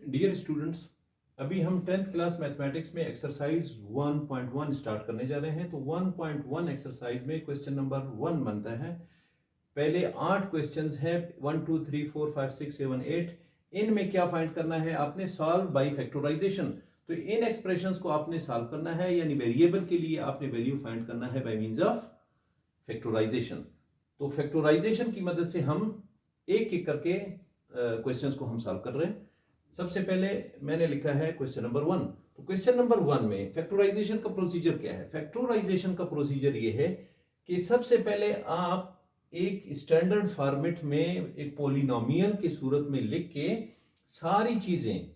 Dear students, अभी हम 10th class mathematics में एक्सरसाइज 1.1 स्टार्ट करने जा रहे हैं। तो 1.1 एक्सरसाइज में क्वेश्चन नंबर 1 बनता है। पहले 8 क्वेश्चंस हैं, 1 2 3 4 5 6 7 8। इनमें क्या फाइंड करना है आपने? Solve by factorisation. तो इन एक्सप्रेशंस को आपने सॉल्व करना है, यानी वेरिएबल के लिए आपने वैल्यू फाइंड करना है बाय मींस ऑफ फैक्टराइजेशन। तो फैक्टराइजेशन की मदद से हम एक एक करके क्वेश्चंस को हम सॉल्व कर रहे हैं। सबसे पहले मैंने लिखा है क्वेश्चन नंबर 1। तो क्वेश्चन नंबर 1 में फैक्टराइजेशन का प्रोसीजर क्या है? फैक्टराइजेशन का प्रोसीजर ये है कि सबसे पहले आप एक स्टैंडर्ड फॉर्मेट में एक पॉलिनोमियल की सूरत में लिख के सारी चीजें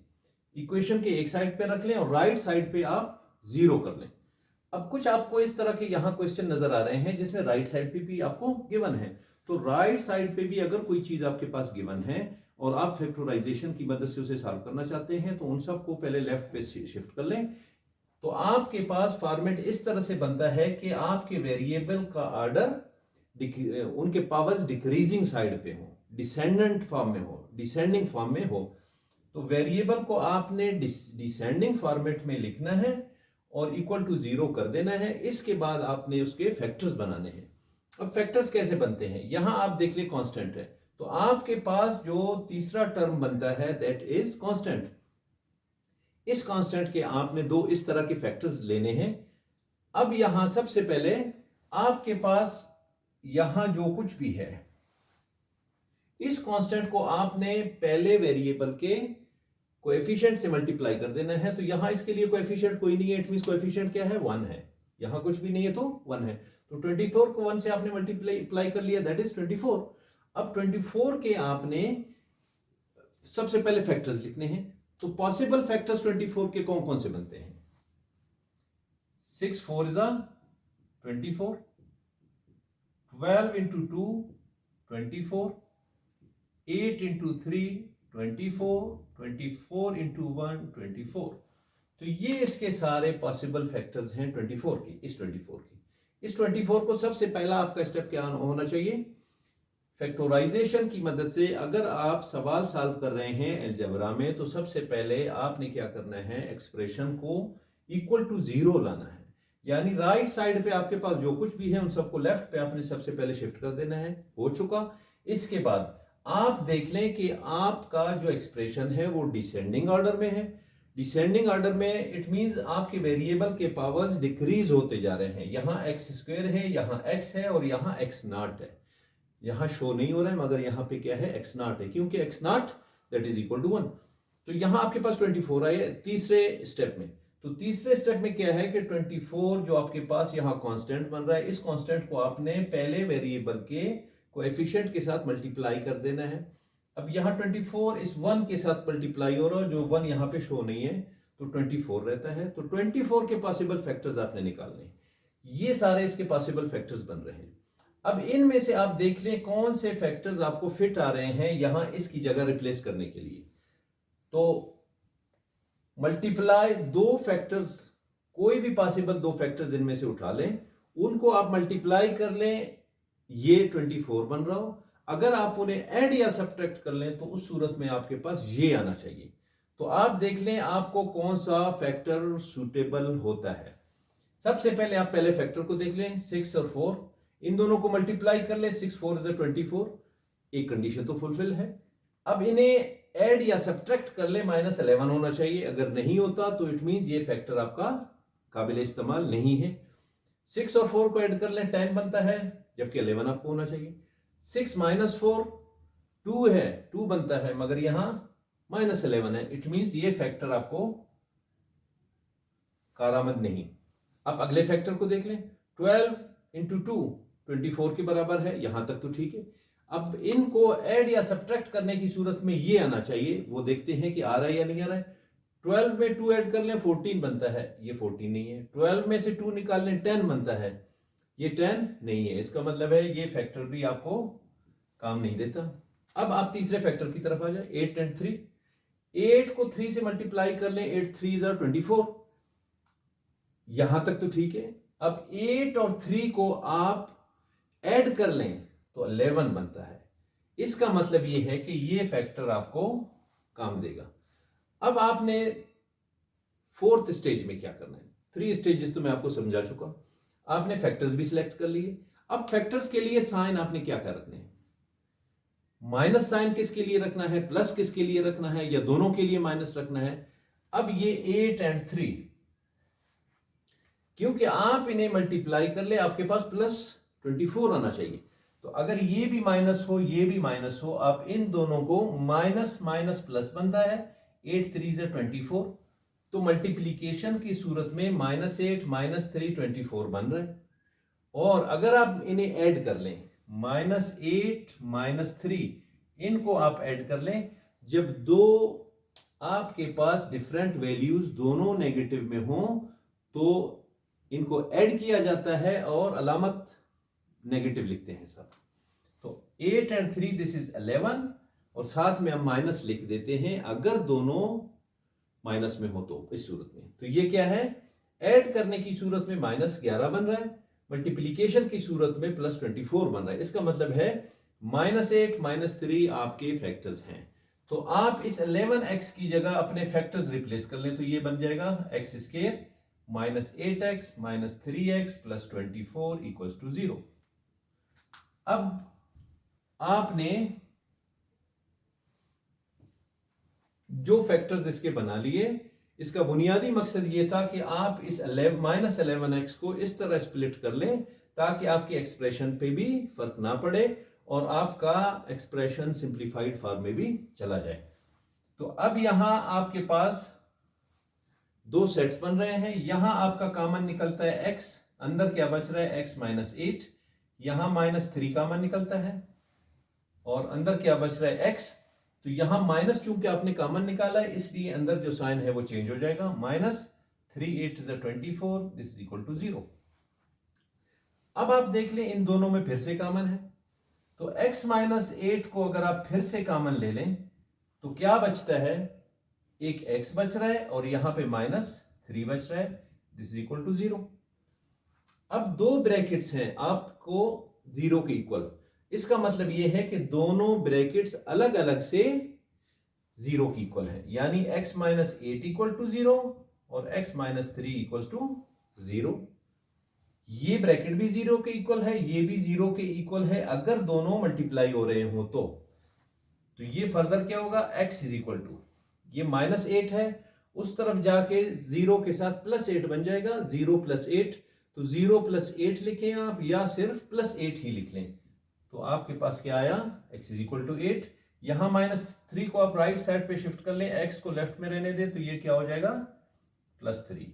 इक्वेशन के एक साइड पे रख लें और राइट साइड पे आप जीरो कर लें। अब कुछ आपको इस तरह के यहां क्वेश्चन नजर आ रहे हैं जिसमें राइट साइड पे भी आपको गिवन है। तो राइट साइड पे भी अगर कोई चीज आपके पास गिवन है और आप फैक्टराइजेशन की मदद से उसे सॉल्व करना चाहते हैं तो उन सबको पहले लेफ्ट पे शिफ्ट कर लें। तो आपके पास फॉर्मेट इस तरह से बनता है कि आपके वेरिएबल का ऑर्डर उनके पावर्स डिक्रीजिंग साइड पे हो, डिसेंडेंट फॉर्म में हो, डिसेंडिंग फॉर्म में हो। तो वेरिएबल को आपने डिसेंडिंग फॉर्मेट में लिखना है और इक्वल टू 0 कर देना है। इसके बाद आपने उसके फैक्टर्स बनाने हैं। अब फैक्टर्स कैसे बनते हैं? यहां आप देख ले कांस्टेंट है, तो आपके पास जो तीसरा टर्म बनता है दैट इज कांस्टेंट। इस कांस्टेंट के आपने दो इस तरह के फैक्टर्स लेने हैं। अब यहां सबसे पहले आपके पास यहां जो कुछ भी है इस कांस्टेंट को आपने पहले वेरिएबल के कोएफिशिएंट से मल्टीप्लाई कर देना है। तो यहां इसके लिए कोएफिशिएंट कोई नहीं है, इट मींस कोएफिशिएंट क्या है? 1 है। यहां कुछ भी नहीं है तो 1 है। तो 24 को 1 से आपने मल्टीप्लाई कर लिया, दैट इज 24। अब 24 के आपने सबसे पहले फैक्टर्स लिखने हैं। तो पॉसिबल फैक्टर्स 24 के कौन कौन से बनते हैं? 6 4 इज 24, 12 इंटू 2 24, 8 इंटू 3 24, 24 इंटू 1 24। तो ये इसके सारे पॉसिबल फैक्टर्स हैं 24 के। इस 24 को सबसे पहला आपका स्टेप क्या होना चाहिए? फैक्टराइजेशन की मदद से अगर आप सवाल सॉल्व कर रहे हैं अलजेब्रा में तो सबसे पहले आपने क्या करना है? एक्सप्रेशन को इक्वल टू 0 लाना है, यानी राइट साइड पे आपके पास जो कुछ भी है उन सबको लेफ्ट पे आपने सबसे पहले शिफ्ट कर देना है। हो चुका। इसके बाद आप देख लें कि आपका जो एक्सप्रेशन है वो डिसेंडिंग ऑर्डर में है। डिसेंडिंग ऑर्डर में इट मींस आपके वेरिएबल के पावर्स डिक्रीज होते जा रहे हैं। यहां एक्स स्क्वायर है, यहां एक्स है और यहां एक्स नॉट है। यहां शो नहीं हो रहा है मगर यहां पे क्या है? एक्स नॉट है, क्योंकि x not that is equal to 1। तो यहां आपके पास 24 आए तीसरे स्टेप में। तो तीसरे स्टेप में क्या है कि 24 जो आपके पास यहां कांस्टेंट बन रहा है, इस कांस्टेंट को आपने पहले वेरिएबल के कोएफिशिएंट के साथ मल्टीप्लाई कर देना है। अब यहां 24 इस 1 के साथ मल्टीप्लाई हो रहा है, जो 1 यहां पे शो नहीं है, तो 24 रहता है। तो 24 के पॉसिबल फैक्टर्स आपने निकालने। ये सारे इसके पॉसिबल फैक्टर्स बन रहे हैं। अब इनमें से आप देख लें कौन से फैक्टर्स आपको फिट आ रहे हैं यहां इसकी जगह रिप्लेस करने के लिए। तो मल्टीप्लाई दो फैक्टर्स, कोई भी पॉसिबल दो फैक्टर्स इनमें से उठा लें, उनको आप मल्टीप्लाई कर लें, ये 24 बन रहा हो। अगर आप उन्हें ऐड या सब्ट्रैक्ट कर लें तो उस सूरत में आपके पास ये आना चाहिए। तो आप देख लें आपको कौन सा फैक्टर सूटेबल होता है। सबसे पहले आप पहले फैक्टर को देख लें, 6 और 4, इन दोनों को मल्टीप्लाई कर ले, 6 4 इज 24। एक कंडीशन तो फुलफिल है। अब इन्हें ऐड या सब्ट्रैक्ट कर ले, -11 होना चाहिए। अगर नहीं होता तो इट मींस ये फैक्टर आपका काबिल इस्तेमाल नहीं है। 6 और 4 को ऐड कर लें, 10 बनता है, जबकि 11 आपको होना चाहिए। 6 - 4 2 है, 2 बनता है, मगर यहां -11 है। इट मींस ये फैक्टर आपको कारामद नहीं। अब अगले फैक्टर को देख लें, 12 इंटू 2 24 के बराबर है। यहां तक तो ठीक है। अब इनको ऐड या सब्ट्रैक्ट करने की सूरत में ये आना चाहिए, वो देखते हैं कि आ रहा है या नहीं आ रहा है। 12 में 2 ऐड कर लें, 14 बनता है, ये 14 नहीं है। 12 में से 2 निकाल लें, 10 बनता है, ये 10 नहीं है। इसका मतलब है ये फैक्टर भी आपको काम नहीं देता। अब आप तीसरे फैक्टर की तरफ आ जाए, 8 और 3। 8 को 3 से मल्टीप्लाई कर लें, 8 3 इज 24। यहां तक तो ठीक है। अब 8 और 3 को आप ऐड कर लें तो 11 बनता है। इसका मतलब यह है कि यह फैक्टर आपको काम देगा। अब आपने फोर्थ स्टेज में क्या करना है, 3 स्टेजेस तो मैं आपको समझा चुका। आपने फैक्टर्स भी सिलेक्ट कर लिए। अब फैक्टर्स के लिए साइन आपने क्या क्या रखने हैं, माइनस साइन किसके लिए रखना है, प्लस किसके लिए रखना है, या दोनों के लिए माइनस रखना है। अब ये 8 और 3, क्योंकि आप इन्हें मल्टीप्लाई कर ले आपके पास +24 आना चाहिए। तो अगर ये भी माइनस हो ये भी माइनस हो, आप इन दोनों को माइनस माइनस प्लस बनता है, 8 3 से 24। तो मल्टीप्लीकेशन की सूरत में -8 -3 24 बन रहा है। और अगर आप इन्हें ऐड कर लें, -8 -3, इनको आप ऐड कर लें, जब दो आपके पास डिफरेंट वैल्यूज दोनों नेगेटिव में हो तो इनको ऐड किया जाता है और अलामत नेगेटिव लिखते हैं सब। तो 8 और 3 दिस इज 11, और साथ में हम माइनस लिख देते हैं अगर दोनों माइनस में हो तो। इस सूरत में तो ये क्या है, ऐड करने की सूरत में -11 बन रहा है, मल्टीप्लीकेशन की सूरत में +24 बन रहा है। इसका मतलब है -8 -3 आपके फैक्टर्स हैं। तो आप इस 11x की जगह अपने फैक्टर्स रिप्लेस कर लें, तो ये बन जाएगा x स्क्वायर -8x -3x +24 = 0। अब आपने जो फैक्टर्स इसके बना लिए, इसका बुनियादी मकसद ये था कि आप इस -11x को इस तरह स्प्लिट कर लें ताकि आपकी एक्सप्रेशन पे भी फर्क ना पड़े और आपका एक्सप्रेशन सिंप्लीफाइड फॉर्म में भी चला जाए। तो अब यहां आपके पास दो सेट्स बन रहे हैं। यहां आपका कॉमन निकलता है x, अंदर क्या बच रहा है x -8, यहां -3 कॉमन निकलता है और अंदर क्या बच रहा है x। तो यहां माइनस चूंकि आपने कॉमन निकाला है इसलिए अंदर जो साइन है वो चेंज हो जाएगा, -3 8 is 24, दिस इज 0। अब आप देख लें इन दोनों में फिर से कॉमन है, तो x -8 को अगर आप फिर से कॉमन ले लें तो क्या बचता है, एक x बच रहा है और यहां पे -3 बच रहा है, दिस इज 0। अब दो ब्रैकेट्स हैं आपको 0 के इक्वल, इसका मतलब यह है कि दोनों ब्रैकेट्स अलग अलग से 0 की इक्वल है, यानी x -8 = 0 और x -3 = 0। ये ब्रैकेट भी 0 के इक्वल है, ये भी 0 के इक्वल है अगर दोनों मल्टीप्लाई हो रहे हो तो ये फर्दर क्या होगा, x = ये -8 है, उस तरफ जाके 0 के साथ +8 बन जाएगा, 0 + 8। तो 0 + 8 लिखें आप या सिर्फ +8 ही लिख लें, तो आपके पास क्या आया, x = 8। यहां -3 को आप राइट साइड पे शिफ्ट कर लें, x को लेफ्ट में रहने दें, तो ये क्या हो जाएगा, +3।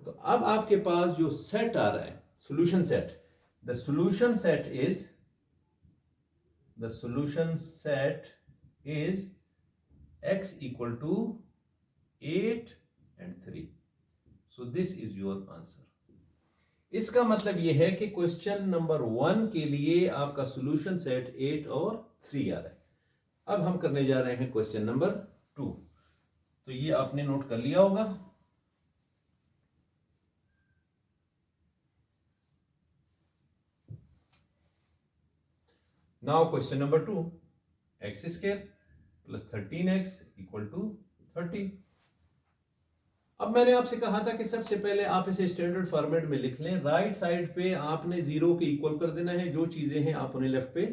तो अब आपके पास जो सेट आ रहा है, solution set, the solution set is x = 8 and 3, so this is your answer। इसका मतलब यह है कि क्वेश्चन नंबर 1 के लिए आपका सॉल्यूशन सेट 8 और 3 आ रहा है। अब हम करने जा रहे हैं क्वेश्चन नंबर 2, तो ये आपने नोट कर लिया होगा। Now question number 2, x² + 13x = 30। अब मैंने आपसे कहा था कि सबसे पहले आप इसे स्टैंडर्ड फॉर्मेट में लिख लें, राइट साइड पे आपने 0 के इक्वल कर देना है, जो चीजें हैं आप उन्हें लेफ्ट पे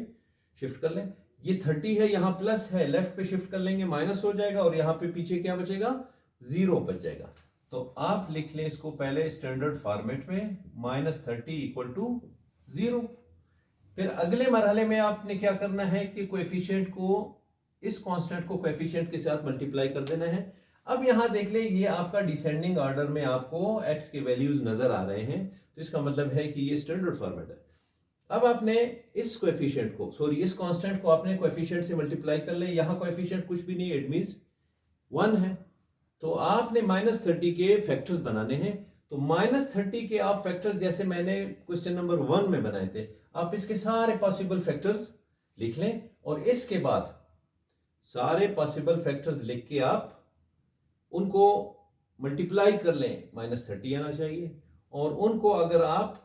शिफ्ट कर लें। ये 30 है, यहाँ प्लस है, लेफ्ट पे शिफ्ट कर लेंगे माइनस हो जाएगा और यहाँ पे पीछे क्या बचेगा, 0 बच जाएगा। तो आप लिख लें इसको पहले स्टैंडर्ड फॉर्मेट में, -30 = 0। फिर अगले मरहले में आपने क्या करना है कि कोएफिशिएंट को, इस कांस्टेंट को कोएफिशिएंट के साथ मल्टीप्लाई कर देना है। अब यहां देख ले, ये आपका डिसेंडिंग ऑर्डर में आपको x के वैल्यूज नजर आ रहे हैं, तो इसका मतलब है कि ये स्टैंडर्ड फॉर्मेट है। अब आपने इस कोएफिशिएंट को, सॉरी इस कांस्टेंट को आपने कोएफिशिएंट से मल्टीप्लाई कर ले। यहां कोएफिशिएंट कुछ भी नहीं है, इट मींस 1 है। तो आपने -30 के फैक्टर्स बनाने हैं, तो -30 के आप फैक्टर्स जैसे मैंने क्वेश्चन नंबर 1 में बनाए थे, आप इसके सारे पॉसिबल फैक्टर्स लिख लें और इसके बाद सारे पॉसिबल फैक्टर्स लिख के आप उनको मल्टीप्लाई कर लें, -30 आना चाहिए, और उनको अगर आप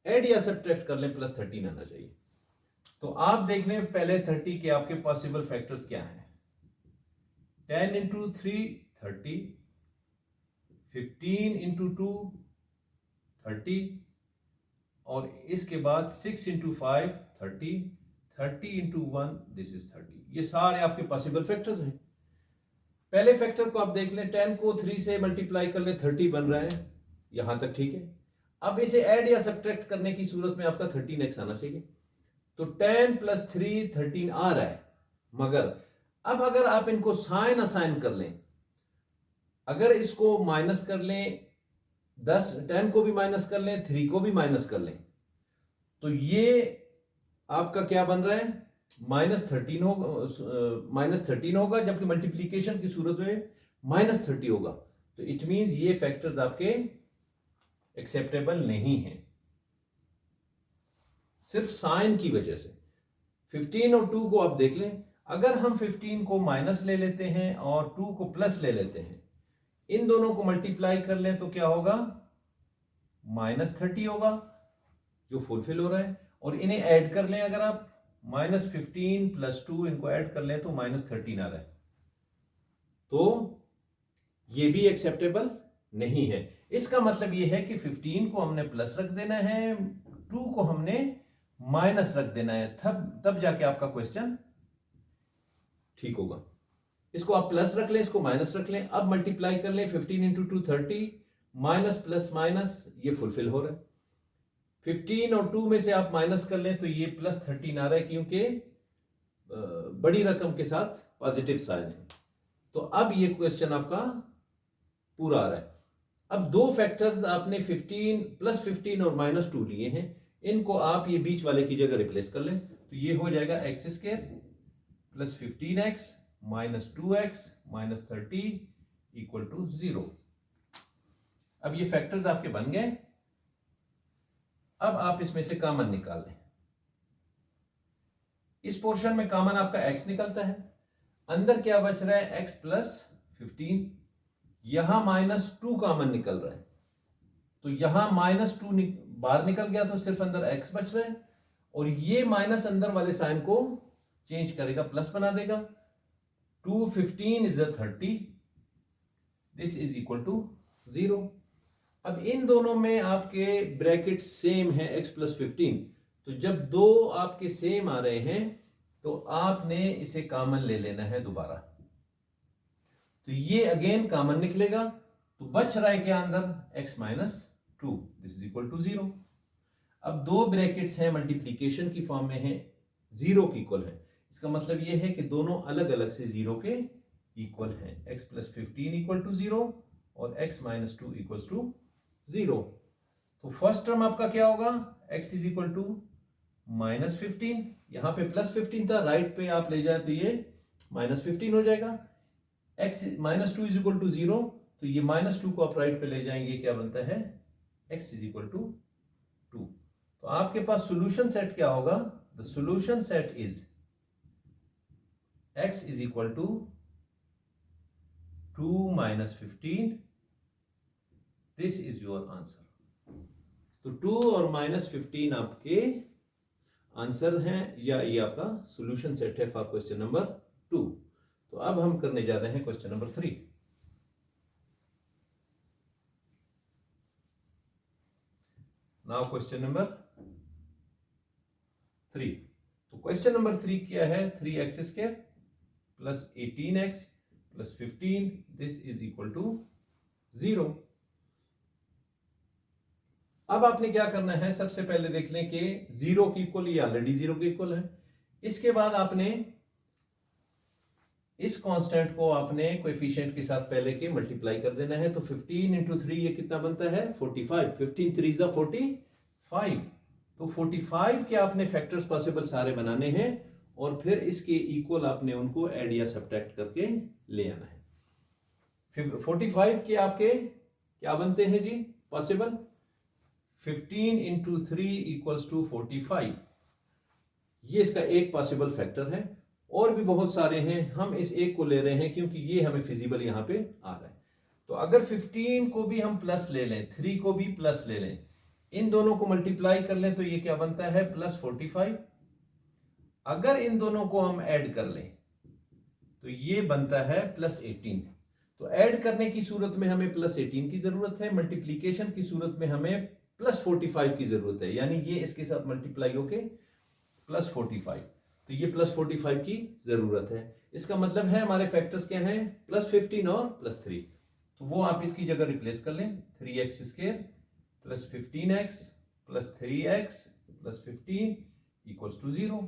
ऐड या सब्ट्रैक्ट कर लें +13 आना चाहिए। तो आप देख लें पहले 30 के आपके पॉसिबल फैक्टर्स क्या हैं। 10 × 3 30, 15 इंटू 2 30, और इसके बाद 6 इंटू 5 30, 30 इंटू 1 दिस इज 30। ये सारे आपके पॉसिबल फैक्टर्स हैं। पहले फैक्टर को आप देख लें, 10 को 3 से मल्टीप्लाई कर लें 30 बन रहा है, यहां तक ठीक है। अब इसे ऐड या सब्ट्रैक्ट करने की सूरत में आपका 13x आना चाहिए। तो 10 प्लस 3 13 आ रहा है, मगर अब अगर आप इनको साइन असाइन कर लें, अगर इसको माइनस कर लें 10 को भी माइनस कर लें, 3 को भी माइनस कर लें, तो ये आपका क्या बन रहा है, -13 होगा, -13 होगा, जबकि मल्टीप्लीकेशन की सूरत में -30 होगा। तो इट मींस ये फैक्टर्स आपके एक्सेप्टेबल नहीं हैं, सिर्फ साइन की वजह से। 15 और 2 को आप देख लें, अगर हम 15 को माइनस ले लेते हैं और 2 को प्लस ले लेते हैं, इन दोनों को मल्टीप्लाई कर लें तो क्या होगा, -30 होगा जो फुलफिल हो रहा है। और इन्हें ऐड कर लें, अगर आप -15 प्लस 2 इनको ऐड कर लें तो -13 आ रहा है, तो ये भी एक्सेप्टेबल नहीं है। इसका मतलब ये है कि 15 को हमने प्लस रख देना है, 2 को हमने माइनस रख देना है, तब जाके आपका क्वेश्चन ठीक होगा। इसको आप प्लस रख लें, इसको माइनस रख लें, अब मल्टीप्लाई कर लें, 15 इंटू 2 30, माइनस प्लस माइनस ये फुलफिल हो रहा है। 15 और 2 में से आप माइनस कर लें तो ये +13 आ रहा है, क्योंकि बड़ी रकम के साथ पॉजिटिव साइन है। तो अब ये क्वेश्चन आपका पूरा आ रहा है। अब दो फैक्टर्स आपने 15 +15 और -2 लिए हैं, इनको आप ये बीच वाले की जगह रिप्लेस कर लें, तो ये हो जाएगा x² + 15x - 2x - 30 = 0। अब ये फैक्टर्स आपके बन गए। अब आप इसमें से कॉमन निकाल लें। इस पोर्शन में कॉमन आपका x निकलता है, अंदर क्या बच रहा है, x + 15, यहां -2 कॉमन निकल रहा है, तो यहां -2 बाहर निकल गया तो सिर्फ अंदर x बच रहा है, और ये माइनस अंदर वाले साइन को चेंज करेगा, प्लस बना देगा। 2 15 = 30, दिस इज इक्वल टू 0। अब इन दोनों में आपके ब्रैकेट सेम है, x + 15, तो जब दो आपके सेम आ रहे हैं तो आपने इसे कॉमन ले लेना है दोबारा, तो ये अगेन कॉमन निकलेगा, तो बच रहा है क्या अंदर, x - 2, this is equal to 0। अब दो ब्रैकेट्स हैं, मल्टीप्लीकेशन की फॉर्म में है, 0 के इक्वल है, इसका मतलब यह है कि दोनों अलग अलग से 0 के इक्वल हैं। x + 15 = 0 और x - 2 = 0। तो फर्स्ट टर्म आपका क्या होगा, x = -15, यहां पे +15 था, राइट पे आप ले जाए तो ये -15 हो जाएगा। x - 2 = 0, तो ये -2 को आप राइट पे ले जाएंगे, क्या बनता है, x = 2। तो आपके पास सॉल्यूशन सेट क्या होगा, the solution set is x = 2 - 15, this is your answer. तो 2 और -15 आपके आंसर हैं, या ये आपका सॉल्यूशन सेट है फॉर क्वेश्चन नंबर 2। तो अब हम करने जा रहे हैं question number 3। Now question number 3। तो क्वेश्चन नंबर 3 क्या है, 3x² + 18x + 15, this is equal to 0। अब आपने क्या करना है, सबसे पहले देख लें कि 0 के इक्वल, ये ऑलरेडी 0 के इक्वल है। इसके बाद आपने इस कांस्टेंट को आपने कोएफिशिएंट के साथ पहले के मल्टीप्लाई कर देना है, तो 15 × 3 ये कितना बनता है, 45। 15 3 = 45, तो 45 के आपने फैक्टर्स पॉसिबल सारे बनाने हैं, और फिर इसके इक्वल आपने उनको ऐड या सब्ट्रैक्ट करके ले आना है। 45 के आपके क्या बनते हैं जी पॉसिबल, 15 × 3 = 45, ये इसका एक पॉसिबल फैक्टर है। और भी बहुत सारे हैं, हम इस एक को ले रहे हैं क्योंकि ये हमें फिजिबल यहां पे आ रहा है। तो अगर 15 को भी हम प्लस ले लें, 3 को भी प्लस ले लें, इन दोनों को मल्टीप्लाई कर लें, तो ये क्या बनता है, +45। अगर इन दोनों को हम ऐड कर लें तो ये बनता है +18। तो ऐड करने की सूरत में हमें +18 की जरूरत है, मल्टीप्लीकेशन की सूरत में हमें +45 की जरूरत है, यानी ये इसके साथ मल्टीप्लाई होके +45, तो ये +45 की जरूरत है। इसका मतलब है हमारे फैक्टर्स क्या हैं, +15 और +3, तो वो आप इसकी जगह रिप्लेस कर लें। 3x² + 15x + 3x + 15 = 0।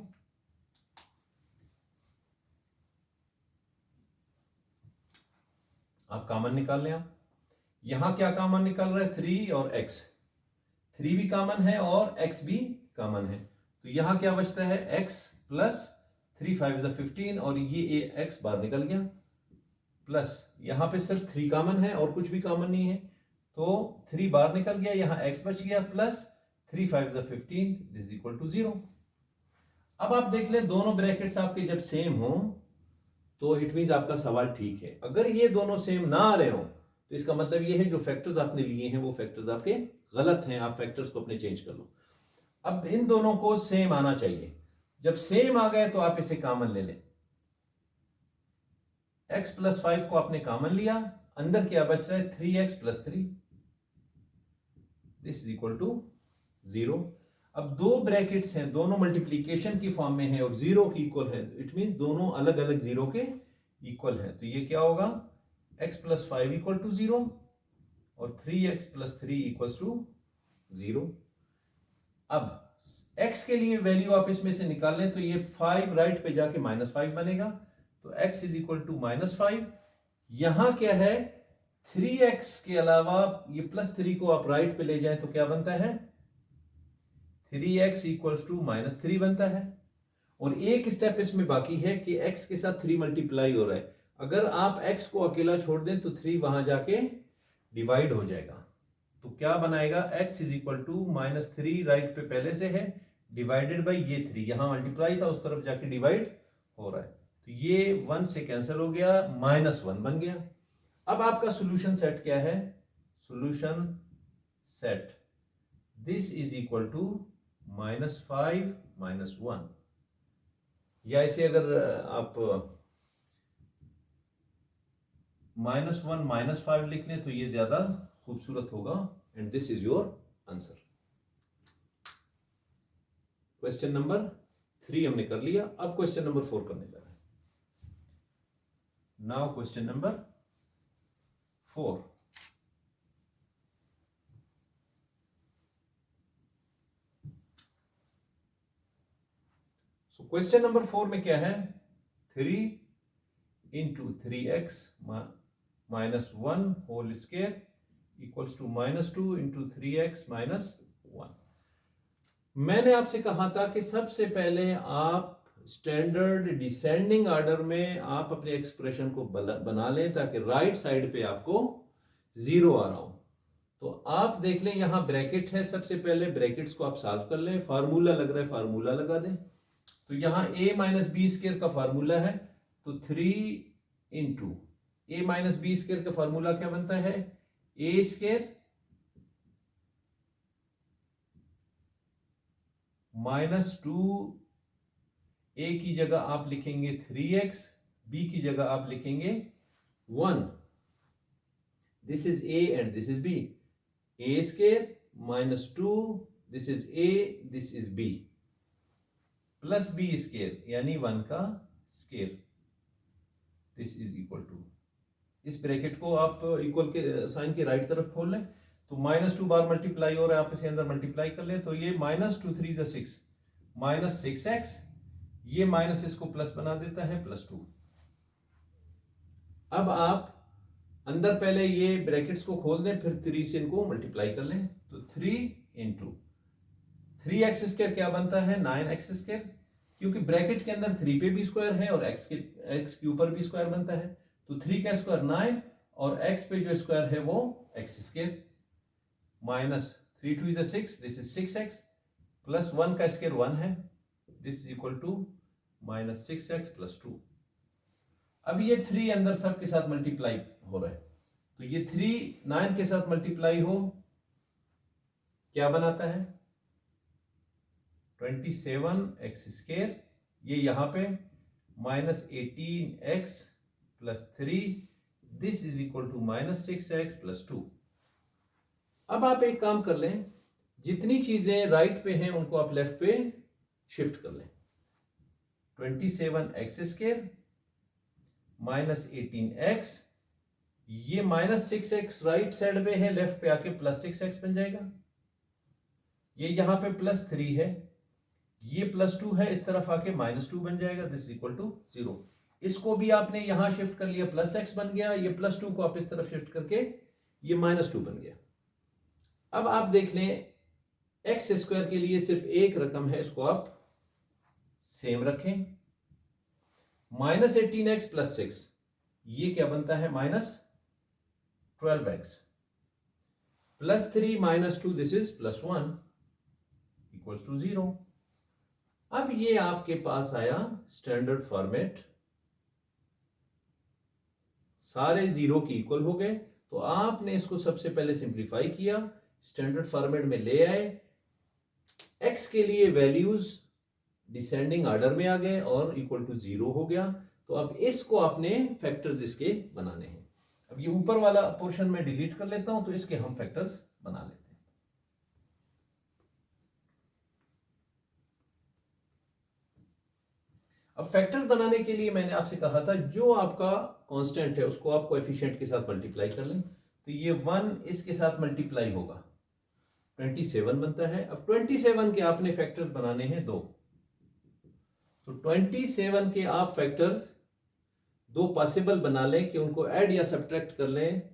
आप कॉमन निकाल लें। आप यहां क्या कॉमन निकाल रहा है, 3 और x, 3 भी कॉमन है और x भी कॉमन है, तो यहां क्या बचता है, x + 3 5 = 15 और ये x बाहर निकल गया, प्लस यहां पे सिर्फ 3 कॉमन है और कुछ भी कॉमन नहीं है, तो 3 बाहर निकल गया, यहां x बच गया, प्लस 3 5 = 15 = 0। अब आप देख लें दोनों ब्रैकेट्स आपके जब सेम हो तो इट मींस आपका सवाल ठीक है। अगर ये दोनों सेम ना आ रहे हो तो इसका मतलब ये है जो फैक्टर्स आपने लिए हैं वो फैक्टर्स आपके गलत हैं, आप फैक्टर्स को अपने चेंज कर लो। अब इन दोनों को सेम आना चाहिए, जब सेम आ गए तो आप इसे कॉमन ले लें। x + 5 को आपने कॉमन लिया, अंदर क्या बच रहा है, 3x + 3 = 0। अब दो ब्रैकेट्स हैं, दोनों मल्टीप्लीकेशन की फॉर्म में है और 0 की इक्वल है, इट मींस दोनों अलग अलग 0 के इक्वल है, तो ये क्या होगा, x + 5 = 0 और 3x + 3 = 0। अब x के लिए वैल्यू आप इसमें से निकाल लें तो ये 5 राइट पे जाके -5 बनेगा, तो x = -5। यहां क्या है, 3x के अलावा ये +3 को आप राइट पे ले जाएं तो क्या बनता है, 3x = -3 बनता है। और एक स्टेप इसमें बाकी है कि x के साथ 3 मल्टीप्लाई हो रहा है, अगर आप x को अकेला छोड़ दें तो 3 वहां जाके डिवाइड हो जाएगा, तो क्या बनाएगा, x = -3 राइट पे पहले से है, डिवाइडेड बाई ये 3 यहां मल्टीप्लाई था उस तरफ जाके डिवाइड हो रहा है, तो ये 1 से कैंसिल हो गया, -1 बन गया। अब आपका सॉल्यूशन सेट क्या है, सॉल्यूशन सेट दिस = -5 -1, या इसे अगर आप -1 -5 लिख लें तो ये ज्यादा खूबसूरत होगा, and this is your answer. Question number 3 हमने कर लिया, अब क्वेश्चन नंबर 4 करने जा रहे हैं। Now question number 4। So question number 4 में क्या है, 3 × 3x - 1 होल स्क्वायर = -2 × 3x - 1। मैंने आपसे कहा था कि सबसे पहले आप स्टैंडर्ड डिसेंडिंग ऑर्डर में आप अपने एक्सप्रेशन को बना लें ताकि राइट साइड पे आपको 0 आ रहा हो। तो आप देख लें यहां ब्रैकेट है, सबसे पहले ब्रैकेट्स को आप सॉल्व कर लें, फार्मूला लग रहा है फार्मूला लगा दें। तो यहां a - b² का फार्मूला है, तो 3 × a - b² का फार्मूला क्या बनता है, a² -2, a की जगह आप लिखेंगे 3x, b की जगह आप लिखेंगे 1। This is a and this is b, a² - 2, this is a, this is b, plus b² यानी 1 का स्क्वायर, दिस इज = इस ब्रैकेट को आप इक्वल के साइन के राइट तरफ खोल लें, तो -2 बार मल्टीप्लाई हो रहा है, आप इसे अंदर मल्टीप्लाई कर लें, तो ये -2 3 = 6 -6x, ये माइनस इसको प्लस बना देता है, +2। अब आप अंदर पहले ये ब्रैकेट्स को खोल दें, फिर 3 से इनको मल्टीप्लाई कर लें, तो 3 × 3x² क्या बनता है, 9x², क्योंकि ब्रैकेट के अंदर 3 पे भी स्क्वायर है और x के ऊपर भी स्क्वायर बनता है, तो 3 का स्क्वायर 9 और x पे जो स्क्वायर है वो x², -3 2 = 6, this is 6x, plus 1 का स्क्वायर 1 है, दिस इज = -6x + 2। अब ये 3 अंदर सब के साथ मल्टीप्लाई हो रहा है, तो ये 3 9 के साथ मल्टीप्लाई हो क्या बनाता है, 27x², ये यहां पे -18x + 3, this is equal to -6x + 2। अब आप एक काम कर लें, जितनी चीजें राइट पे हैं उनको आप लेफ्ट पे शिफ्ट कर लें। 27x² -18x, ये -6x राइट साइड पे है, लेफ्ट पे आके +6x बन जाएगा। ये यहां पे +3 है, ये +2 है, इस तरफ आके -2 बन जाएगा। This is equal to 0। इसको भी आपने यहां शिफ्ट कर लिया, +x बन गया। ये +2 को आप इस तरफ शिफ्ट करके ये -2 बन गया। अब आप देख लें, x² के लिए सिर्फ एक रकम है, इसको आप सेम रखें। -18x + 6, ये क्या बनता है? -12x +3 -2, this is +1 equals to 0। अब ये आपके पास आया स्टैंडर्ड फॉर्मेट, सारे 0 की इक्वल हो गए। तो आपने इसको सबसे पहले सिंप्लीफाई किया, स्टैंडर्ड फॉर्मेट में ले आए। x के लिए वैल्यूज डिसेंडिंग ऑर्डर में आ गए और इक्वल टू 0 हो गया। तो अब इसको आपने फैक्टर्स इसके बनाने हैं। अब ये ऊपर वाला पोर्शन में डिलीट कर लेता हूं, तो इसके हम फैक्टर्स बना लेते हैं। अब फैक्टर्स बनाने के लिए मैंने आपसे कहा था, जो आपका कांस्टेंट है उसको आप कोएफिशिएंट के साथ मल्टीप्लाई कर लें। तो ये 1 इसके साथ मल्टीप्लाई होगा, 27 बनता है। अब 27 के आपने फैक्टर्स बनाने हैं 2। तो 27 के आप फैक्टर्स 2 पॉसिबल बना लें कि उनको ऐड या सब्ट्रैक्ट कर लें।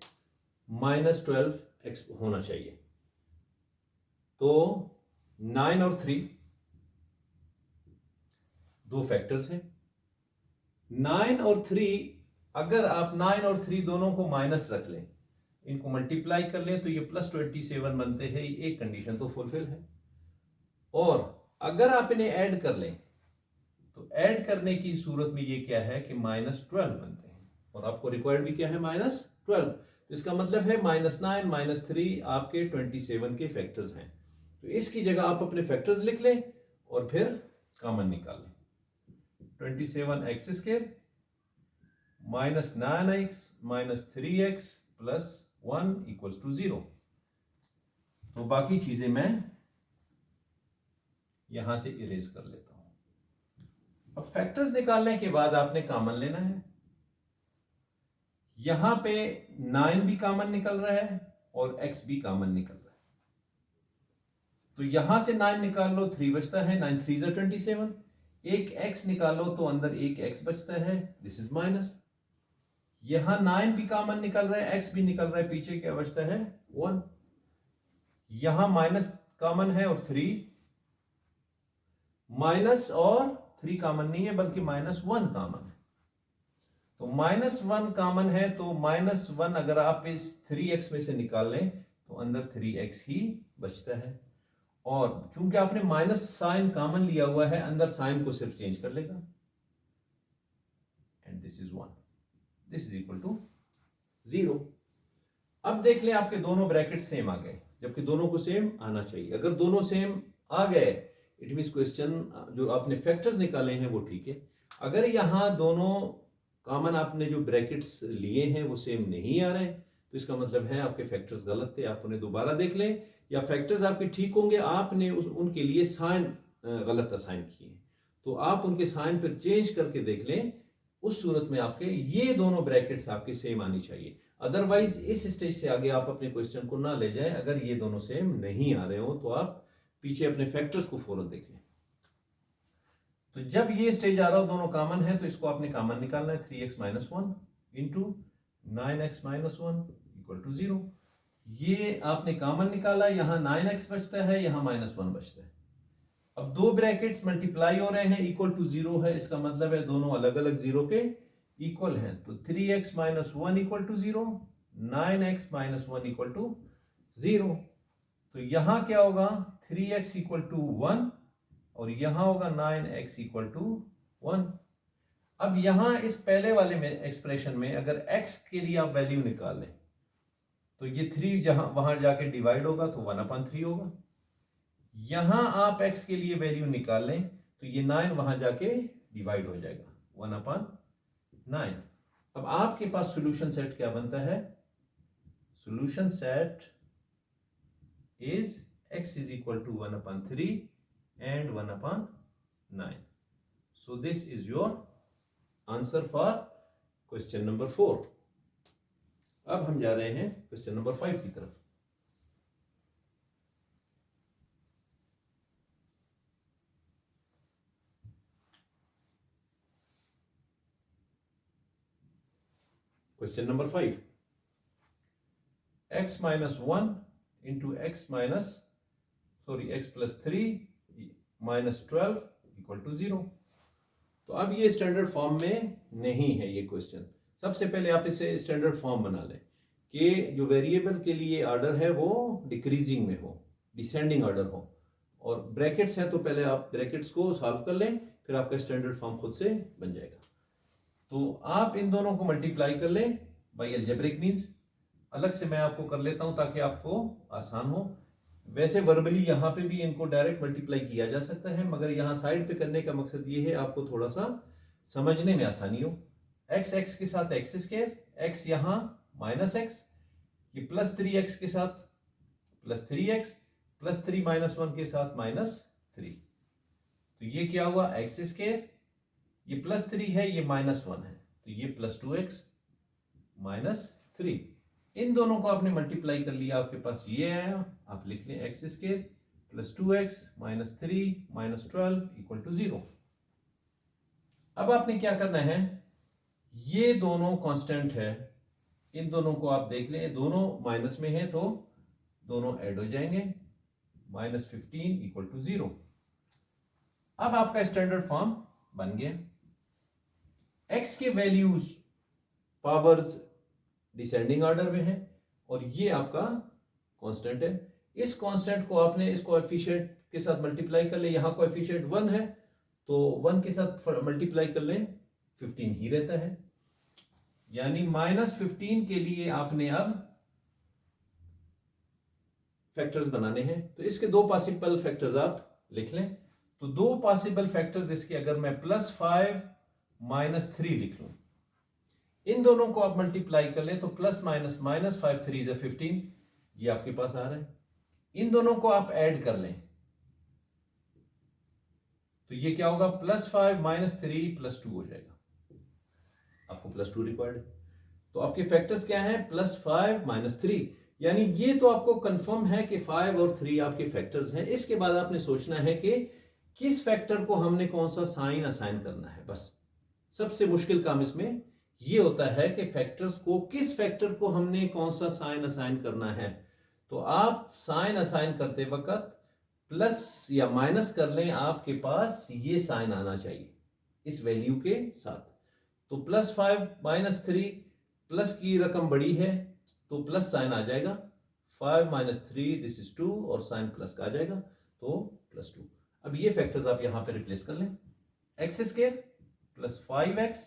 -12x होना चाहिए। तो 9 और 3 2 फैक्टर्स हैं। 9 और 3, अगर आप 9 और 3 दोनों को माइनस रख लें, इनको मल्टीप्लाई कर लें, तो ये +27 बनते हैं। एक कंडीशन तो फुलफिल है। और अगर आप इन्हें ऐड कर लें, तो ऐड करने की सूरत में ये क्या है कि -12 बनते हैं। और आपको रिक्वायर्ड भी क्या है? -12। तो इसका मतलब है -9 -3 आपके 27 के फैक्टर्स हैं। तो इसकी जगह आप अपने फैक्टर्स लिख लें और फिर कॉमन निकाल लें। 27x² -9x -3x + 1 = 0। तो बाकी चीजें मैं यहां से इरेज कर लेता हूं। अब फैक्टर्स निकालने के बाद आपने कॉमन लेना है। यहां पे 9 भी कॉमन निकल रहा है और x भी कॉमन निकल रहा है। तो यहां से 9 निकाल लो, 3 बचता है। 9 3 = 27। एक x निकालो तो अंदर एक x बचता है, दिस इज माइनस। यहां 9 भी कॉमन निकल रहा है, x भी निकल रहा है, पीछे क्या बचता है? 1। यहां माइनस कॉमन है और 3, माइनस और 3 कॉमन नहीं है बल्कि -1 कॉमन है। तो -1 कॉमन है, तो -1 अगर आप इस 3x में से निकाल लें तो अंदर 3x ही बचता है। और चूंकि आपने माइनस साइन कॉमन लिया हुआ है, अंदर साइन को सिर्फ चेंज कर लेगा। And this is 1, this is equal to 0। अब देख लें, आपके दोनों ब्रैकेट सेम आ गए, जबकि दोनों को सेम आना चाहिए। अगर दोनों सेम आ गए, इट मींस क्वेश्चन जो आपने फैक्टर्स निकाले हैं वो ठीक है। अगर यहां दोनों कॉमन आपने जो ब्रैकेट्स लिए हैं वो सेम नहीं आ रहे, तो इसका मतलब है आपके फैक्टर्स गलत थे। आप उन्हें दोबारा देख लें, या फैक्टर्स आपके ठीक होंगे, आपने उनके लिए साइन गलत असाइन किए, तो आप उनके साइन पर चेंज करके देख लें। उस सूरत में आपके ये दोनों ब्रैकेट्स आपके सेम आनी चाहिए। अदरवाइज इस स्टेज से आगे आप अपने क्वेश्चन को ना ले जाएं। अगर ये दोनों सेम नहीं आ रहे हो तो आप पीछे अपने फैक्टर्स को फौरन देख लें। तो जब ये स्टेज आ रहा हो, दोनों कॉमन है, तो इसको आपने कॉमन निकालना है। 3x - 1 into 9x - 1 = 0। ये आपने कॉमन निकाला, यहां 9x बचता है, यहां -1 बचता है। अब दो ब्रैकेट्स मल्टीप्लाई हो रहे हैं, इक्वल टू 0 है, इसका मतलब है दोनों अलग अलग 0 के इक्वल हैं। तो 3x - 1 = 0, 9x - 1 = 0। तो यहां क्या होगा? 3x = 1 और यहां होगा 9x = 1। अब यहां इस पहले वाले में एक्सप्रेशन में अगर x के लिए आप वैल्यू निकाल लें, तो ये 3 जहां वहां जाके डिवाइड होगा तो 1/3 होगा। यहां आप x के लिए वैल्यू निकाल लें तो ये 9 वहां जाके डिवाइड हो जाएगा, 1/9। अब आपके पास सॉल्यूशन सेट क्या बनता है? Solution set is x is equal to 1/3 and 1/9. So this is your answer for question number 4. अब हम जा रहे हैं क्वेश्चन नंबर 5 की तरफ। Question number 5, x minus 1 into x plus 3 minus 12 equal to 0। तो अब ये स्टैंडर्ड फॉर्म में नहीं है ये क्वेश्चन। सबसे पहले आप इसे स्टैंडर्ड फॉर्म बना लें कि जो वेरिएबल के लिए ऑर्डर है वो डिक्रीजिंग में हो, डिसेंडिंग ऑर्डर हो, और ब्रैकेट्स है तो पहले आप ब्रैकेट्स को सॉल्व कर लें, फिर आपका स्टैंडर्ड फॉर्म खुद से बन जाएगा। तो आप इन दोनों को मल्टीप्लाई कर लें बाय अलजेब्रिक मीन्स। अलग से मैं आपको कर लेता हूं ताकि आपको आसान हो। वैसे वर्बली यहाँ पे भी इनको डायरेक्ट मल्टीप्लाई किया जा सकता है, मगर यहाँ साइड पे करने का मकसद ये है आपको थोड़ा सा समझने में आसानी हो। एक्स एक्स के साथ एक्स स्क्वायर, एक्स यहाँ माइनस एक्स, ये प्लस 3x के साथ प्लस 3x, प्लस 3 माइनस 1 के साथ माइनस 3। तो ये क्या हुआ? एक्स स्क्वायर, ये प्लस 3 है, ये माइनस 1 है, तो ये प्लस 2x माइनस 3। इन दोनों को आपने मल्टीप्लाई कर लिया, आपके पास ये आया। आप लिख लें x square plus 2x minus 3 minus 12 equal to 0। अब आपने क्या करना है, ये दोनों कांस्टेंट है, इन दोनों को आप देख लें, दोनों माइनस में है तो दोनों ऐड हो जाएंगे, माइनस 15 इक्वल टू 0। अब आपका स्टैंडर्ड फॉर्म बन गया। x के वैल्यूज पावर्स डिसेंडिंग ऑर्डर में है और ये आपका कांस्टेंट है। इस कांस्टेंट को आपने इस कोएफिशिएंट के साथ मल्टीप्लाई कर ले। यहाँ कोएफिशिएंट 1 है तो 1 के साथ मल्टीप्लाई कर ले, 15 ही रहता है। यानी माइनस 15 के लिए आपने अब फैक्टर्स बनाने हैं। तो इसके दो पॉसिबल फैक्टर्स आप लिख लें। तो दो पॉसिबल फैक्टर्स इसके अगर मैं +5 माइनस 3 लिख लूं, इन दोनों को आप मल्टीप्लाई कर लें तो प्लस माइनस माइनस 5 3 is 15, ये आपके पास आ रहा है। इन दोनों को आप ऐड कर लें तो ये क्या होगा? +5 माइनस 3 +2 हो जाएगा। आपको +2 रिक्वायर्ड है। तो आपके फैक्टर्स क्या हैं? +5 माइनस 3। यानी ये तो आपको कंफर्म है कि 5 और 3 आपके फैक्टर्स हैं। इसके बाद आपने सोचना है कि किस फैक्टर को हमने कौन सा साइन असाइन करना है। बस सबसे मुश्किल काम इसमें ये होता है कि फैक्टर्स को, किस फैक्टर को हमने कौन सा साइन असाइन करना है। तो आप साइन असाइन करते वक्त प्लस या माइनस कर लें, आपके पास ये साइन आना चाहिए इस वैल्यू के साथ। तो +5 माइनस 3, प्लस की रकम बड़ी है तो प्लस साइन आ जाएगा। 5 माइनस 3 दिस इज 2 और साइन प्लस का आ जाएगा तो +2। अब ये फैक्टर्स आप यहां पे रिप्लेस कर लें। X square plus 5x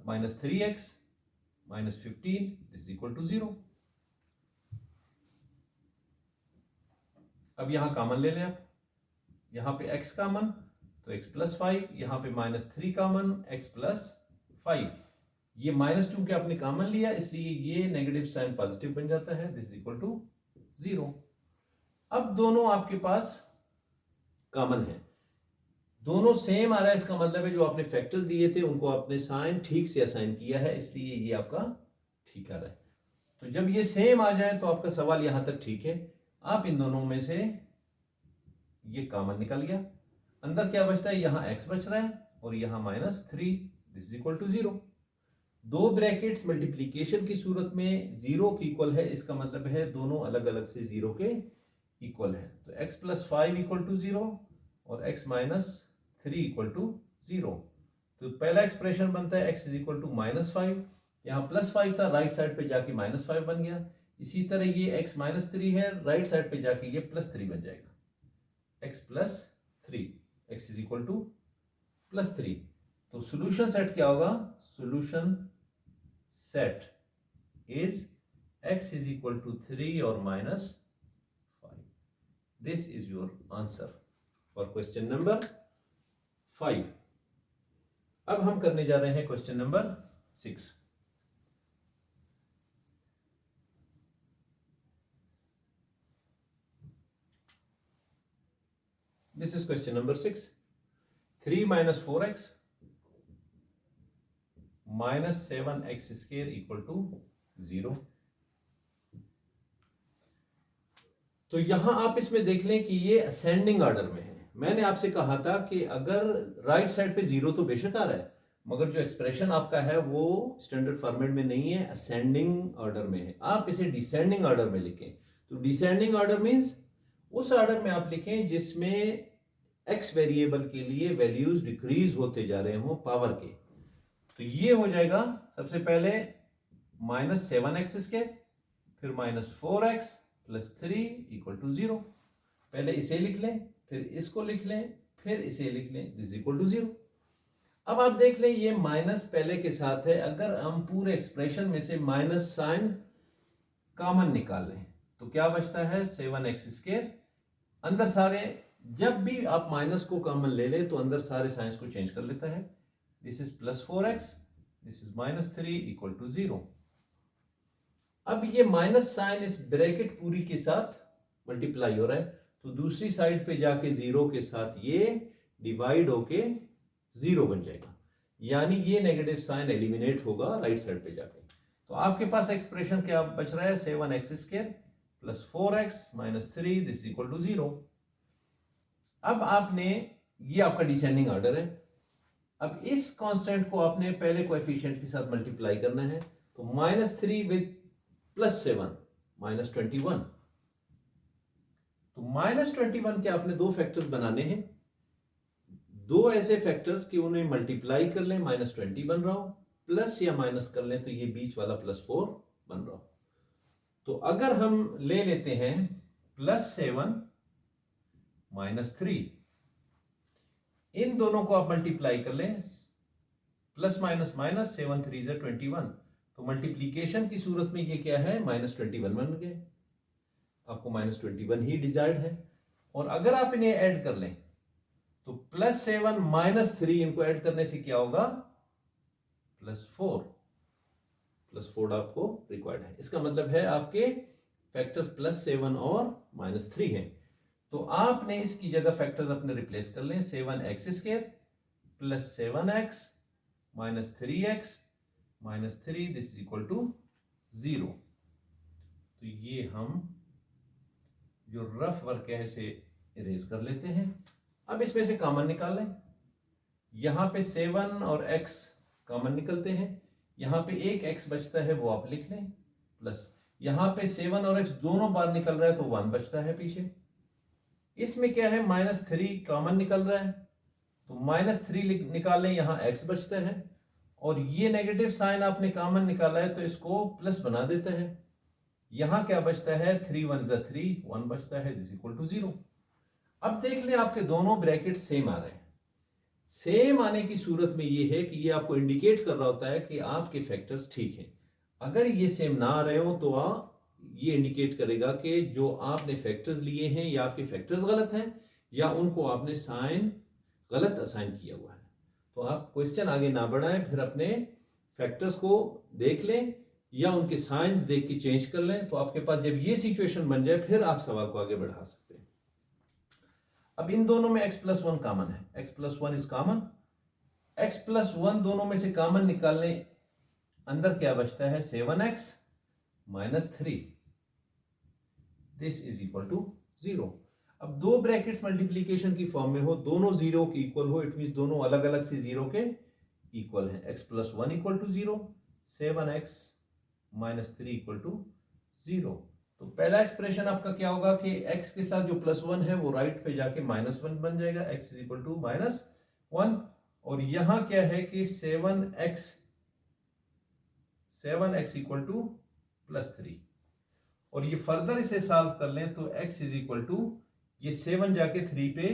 minus 3x minus 15 is equal to 0। अब यहां कॉमन ले लें आप। यहां पे x कॉमन तो x प्लस 5, यहां पे माइनस 3 कॉमन x प्लस 5। ये -2 के आपने कॉमन लिया इसलिए ये नेगेटिव साइन पॉजिटिव बन जाता है, दिस इज इक्वल टू 0। अब दोनों आपके पास कॉमन है, दोनों सेम आ रहा है। इसका मतलब है जो आपने फैक्टर्स दिए थे उनको आपने साइन ठीक से असाइन किया है, इसलिए ये आपका ठीक आ रहा है। तो जब ये सेम आ जाए तो आपका सवाल यहां तक ठीक है। आप इन दोनों में से ये कॉमन निकल गया, अंदर क्या बचता है? यहां x बच रहा है और यहां -3, दिस इज इक्वल टू 0। दो ब्रैकेट्स मल्टीप्लीकेशन की सूरत में 0 के इक्वल है, इसका मतलब है दोनों अलग अलग से 0 के इक्वल है। तो x प्लस 5 इक्वल टू 0 और x माइनस 3 इक्वल टू 0। तो पहला एक्सप्रेशन बनता है x इज इक्वल टू -5, यहाँ +5 था, राइट साइड पे जाके -5 बन गया। इसी तरह ये x माइनस 3 है, राइट साइड पे जाके ये +3 बन जाएगा, x plus 3, x is equal to +3। तो सॉल्यूशन सेट क्या होगा? Solution set is x is equal to 3 और -5। This is your answer for question number 5। अब हम करने जा रहे हैं question number 6. This is question number 6. 3 minus 4x minus 7x square equal to 0. तो यहां आप इसमें देख लें कि ये असेंडिंग ऑर्डर में है। मैंने आपसे कहा था कि अगर राइट साइड पे 0 तो बेशक आ रहा है, मगर जो एक्सप्रेशन आपका है वो स्टैंडर्ड फॉर्मेट में नहीं है, असेंडिंग ऑर्डर में है। आप इसे डिसेंडिंग ऑर्डर में लिखें। तो डिसेंडिंग ऑर्डर मीन्स उस ऑर्डर में आप लिखें जिसमें एक्स वेरिएबल के लिए वैल्यूज डिक्रीज होते जा रहे हों पावर के। तो ये हो जाएगा सबसे पहले -7x², फिर -4x + 3 = 0। पहले इसे लिख लें, फिर इसको लिख लें, फिर इसे लिख लें, दिस इक्वल टू 0। अब आप देख लें ये माइनस पहले के साथ है। अगर हम पूरे एक्सप्रेशन में से माइनस साइन कॉमन निकाल लें तो क्या बचता है 7x²। अंदर सारे, जब भी आप माइनस को कॉमन ले ले तो अंदर सारे साइंस को चेंज कर लेता है। This is +4x, this is -3 = 0। अब ये माइनस साइन इस ब्रैकेट पूरी के साथ मल्टीप्लाई हो रहा है, तो दूसरी साइड पे जाके 0 के साथ ये डिवाइड होके 0 बन जाएगा, यानी ये नेगेटिव साइन एलिमिनेट होगा राइट साइड पे जाके। तो आपके पास एक्सप्रेशन क्या बच रहा है 7x² + 4x - 3 this equal to 0। अब आपने, ये आपका डिसेंडिंग ऑर्डर है। अब इस कांस्टेंट को आपने पहले कोएफिशिएंट के साथ मल्टीप्लाई करना है। तो -3 विद +7 -21। तो -21 के आपने दो फैक्टर्स बनाने हैं, दो ऐसे फैक्टर्स कि उन्हें मल्टीप्लाई कर लें -20 बन रहा हो, प्लस या माइनस कर लें तो ये बीच वाला +4 बन रहा हो। तो अगर हम ले लेते हैं +7 -3, इन दोनों को आप मल्टीप्लाई कर लें, प्लस माइनस माइनस 7 3 = 21। तो मल्टीप्लीकेशन की सूरत में ये क्या है -21 बन गए। आपको -21 ही डिजायर्ड है। और अगर आप इन्हें ऐड कर लें तो +7 -3 इनको ऐड करने से क्या होगा +4 आपको रिक्वायर्ड है। इसका मतलब है आपके फैक्टर्स +7 और -3 हैं। तो आपने इसकी जगह फैक्टर्स अपने रिप्लेस कर लें। 7x² + 7x - 3x - 3 this equal to 0। तो ये हम जो रफ वर्क है इसे इरेज कर लेते हैं। अब इसमें से कॉमन निकाल लें। यहां पे 7 और x कॉमन निकलते हैं, यहां पे एक x बचता है वो आप लिख लें, प्लस यहां पे 7 और x दोनों बार निकल रहा है तो 1 बचता है पीछे। इसमें क्या है -3 कॉमन निकल रहा है तो -3 निकाल लें, यहां x बचता है। और ये नेगेटिव साइन आपने कॉमन निकाला है तो इसको प्लस बना देता है। यहां क्या बचता है 3 1 = 3, 1 बचता है, दिस इक्वल टू 0। अब देख लें आपके दोनों ब्रैकेट सेम आ रहे हैं। सेम आने की सूरत में ये है कि ये आपको इंडिकेट कर रहा होता है कि आपके फैक्टर्स ठीक हैं। अगर ये सेम ना आ रहे हो तो ये इंडिकेट करेगा कि जो आपने फैक्टर्स लिए हैं या आपके फैक्टर्स गलत हैं या उनको आपने साइन गलत असाइन किया हुआ है। तो आप क्वेश्चन आगे ना बढ़ाएं, फिर अपने फैक्टर्स को देख लें या उनके साइंस देख के चेंज कर लें। तो आपके पास जब ये सिचुएशन बन जाए फिर आप सवाल को आगे बढ़ा सकते हैं। अब इन दोनों में x + 1 कॉमन है, x + 1 इज कॉमन। x + 1 दोनों में से कॉमन निकालने, अंदर क्या बचता है 7x - 3 this is equal to 0। अब दो ब्रैकेट्स मल्टीप्लीकेशन की फॉर्म में हो, दोनों 0 के इक्वल हो, इट मींस दोनों अलग अलग से 0 के इक्वल हैं। x + 1 = 0, 7x - 3 = 0। तो पहला एक्सप्रेशन आपका क्या होगा कि x के साथ जो +1 है वो राइट पे जाके -1 बन जाएगा, x = -1। और यहां क्या है कि 7x = +3। और ये फर्दर इसे सॉल्व कर लें तो x = ये 7 जाके 3 पे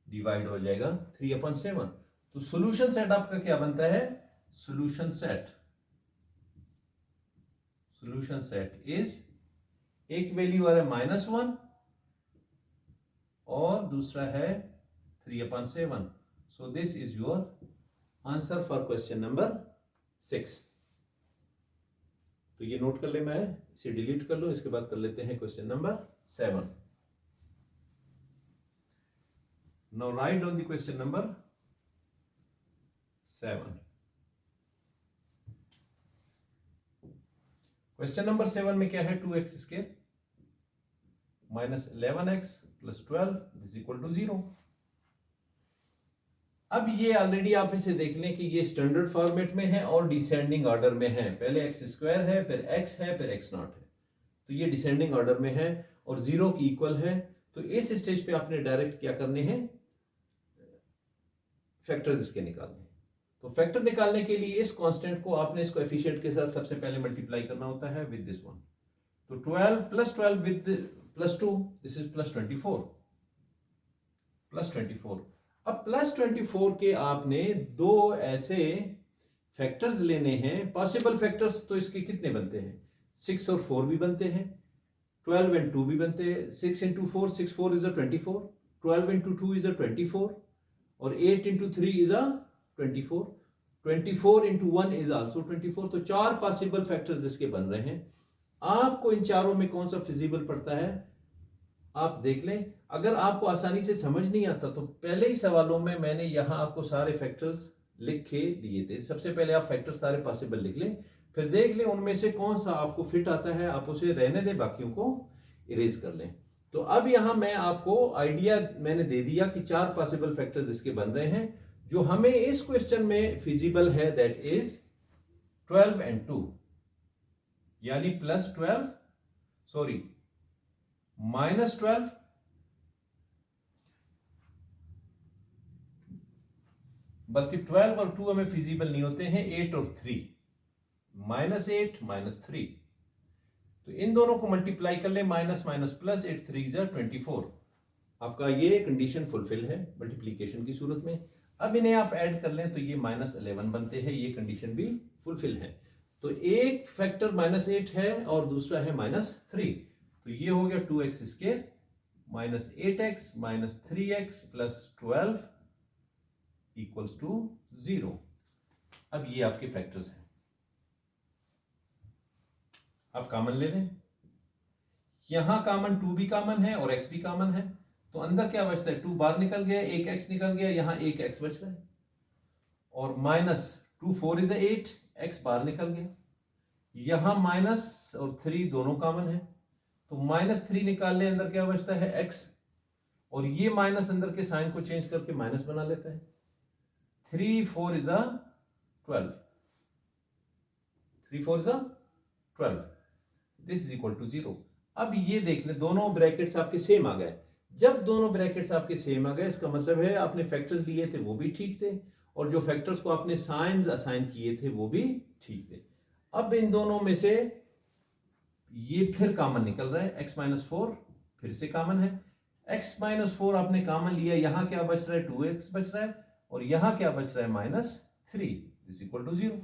डिवाइड हो जाएगा, 3/7। तो सॉल्यूशन सेट आपका क्या बनता है, सॉल्यूशन सेट इज, एक वैल्यू आ रहा है -1 और दूसरा है 3/7। सो this is your answer for question number 6। तो ये नोट कर ले, मैं इसे डिलीट कर लूं। इसके बाद कर लेते हैं question number 7। Now write down the question number 7। Question number 7 में क्या है, 2x square minus 11x plus 12 is equal to 0। अब ये ऑलरेडी आप इसे देख लें कि ये स्टैंडर्ड फॉर्मेट में है और डिसेंडिंग ऑर्डर में है। पहले एक्स स्क्वायर है, फिर x है, फिर x नॉट है। तो ये डिसेंडिंग ऑर्डर में है और 0 की इक्वल है। तो इस स्टेज पे आपने डायरेक्ट क्या करने हैं, फैक्टर्स इसके निकालने हैं। तो फैक्टर निकालने के लिए इस कांस्टेंट को आपने इस कोएफिशिएंट के साथ सबसे पहले मल्टीप्लाई करना होता है विद दिस वन। तो 12 plus 12 with plus 2, this is plus 24, plus 24। अब प्लस 24 के आपने दो ऐसे फैक्टर्स लेने हैं। पॉसिबल फैक्टर्स तो इसके कितने बनते हैं, 6 और 4 भी बनते हैं, 12 and 2 भी बनते हैं। 6 into 4, 6 4 is a 24, 12 into 2 is a 24 और 8 into 3 is a 24, 24 into 1 is also 24। तो 4 पॉसिबल फैक्टर्स इसके बन रहे हैं। आपको इन चारों में कौन सा फिजिबल पड़ता है आप देख लें। अगर आपको आसानी से समझ नहीं आता तो पहले ही सवालों में मैंने यहां आपको सारे फैक्टर्स लिख के दिए थे। सबसे पहले आप फैक्टर सारे पॉसिबल लिख लें, फिर देख लें उनमें से कौन सा आपको फिट आता है, आप उसे रहने दें, बाकियों को इरेज कर लें। तो अब यहां मैं आपको आइडिया मैंने दे दिया कि 4 पॉसिबल फैक्टर्स इसके बन रहे हैं जो हमें इस क्वेश्चन में फिजिबल है, दैट इज 12 and 2, यानी प्लस 12 सॉरी माइनस 12 बल्कि 12 और 2 हमें फिजिबल नहीं होते हैं, 8 और 3, माइनस 8 माइनस 3। तो इन दोनों को मल्टीप्लाई कर ले, माइनस माइनस प्लस, 8 3 जा 24। आपका ये कंडीशन फुलफिल है मल्टीप्लीकेशन की सूरत में। अब इन्हें आप ऐड कर लें तो ये माइनस 11 बनते हैं, ये कंडीशन भी फुलफिल है। तो एक फैक्टर माइनस 8 है और दूसरा है माइनस 3। तो ये हो गया 2x square minus 8x minus 3x plus 12 equals to 0। अब ये आपके फैक्टर्स हैं। अब कॉमन ले लें, यहां कॉमन 2 भी कॉमन है और x भी कॉमन है। तो अंदर क्या बचता है, 2 बाहर निकल गया, एक x निकल गया, यहां एक x बच रहा है और माइनस 2 4 इज 8, x बाहर निकल गया, यहां माइनस और 3 दोनों कॉमन है। तो माइनस 3 निकाल ले, अंदर क्या बचता है x, और ये माइनस अंदर के साइन को चेंज करके माइनस बना लेता है। 3 4 is 12, 3 4 is 12, this is equal to 0। अब ये देख ले, दोनों ब्रैकेट्स आपके सेम आ गए। जब दोनों ब्रैकेट्स आपके सेम आ गए इसका मतलब है आपने फैक्टर्स लिए थे वो भी ठीक थे और जो फैक्टर्स को आपने साइंस असाइन किए थे वो भी ठीक थे। अब इन दोनों में से ये फिर कॉमन निकल रहा है, x माइनस 4 फिर से कॉमन है। x माइनस 4 आपने कॉमन लिया, यहां क्या बच रहा है, 2x बच रहा है और यहां क्या बच रहा है, माइनस 3 इज इक्वल टू 0।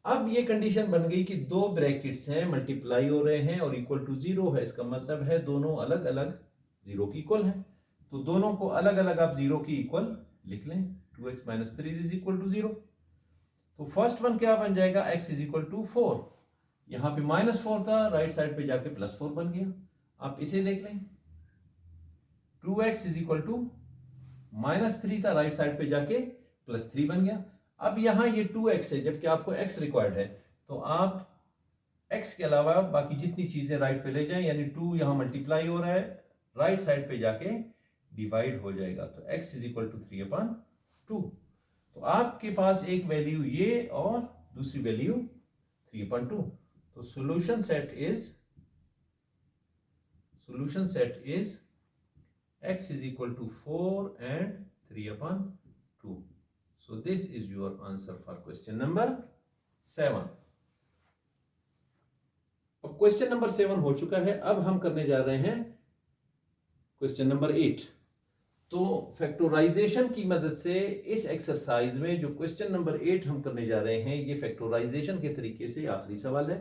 अब ये कंडीशन बन गई कि दो ब्रैकेट्स हैं, मल्टीप्लाई हो रहे हैं और इक्वल टू 0 है। इसका मतलब है दोनों अलग अलग 0 की इक्वल है। तो दोनों को अलग अलग आप 0 की इक्वल लिख लें, 2x minus 3 is equal to 0। तो फर्स्ट वन क्या बन जाएगा, x इज इक्वल टू 4, यहां पे माइनस 4 था, राइट साइड पे जाके प्लस 4 बन गया। आप इसे देख लें, 2x is equal to minus 3 था, राइट साइड पे जाके प्लस 3 बन गया। अब यहां ये 2x है, जबकि आपको x रिक्वायर्ड है, तो आप x के अलावा बाकी जितनी चीजें राइट पे ले जाएं, यानी 2 यहां मल्टीप्लाई हो रहा है, राइट साइड पे जाके डिवाइड हो जाएगा। तो x इज इक्वल टू 3/2। तो आपके पास एक वैल्यू ये और दूसरी वैल्यू 3/2। तो solution set is x is equal to 4 and 3/2. So this is your answer for question number 7. अब क्वेश्चन नंबर 7 हो चुका है। अब हम करने जा रहे हैं क्वेश्चन नंबर 8। तो फैक्टराइजेशन की मदद से इस एक्सरसाइज में जो क्वेश्चन नंबर 8 हम करने जा रहे हैं, ये फैक्टराइजेशन के तरीके से आखिरी सवाल है।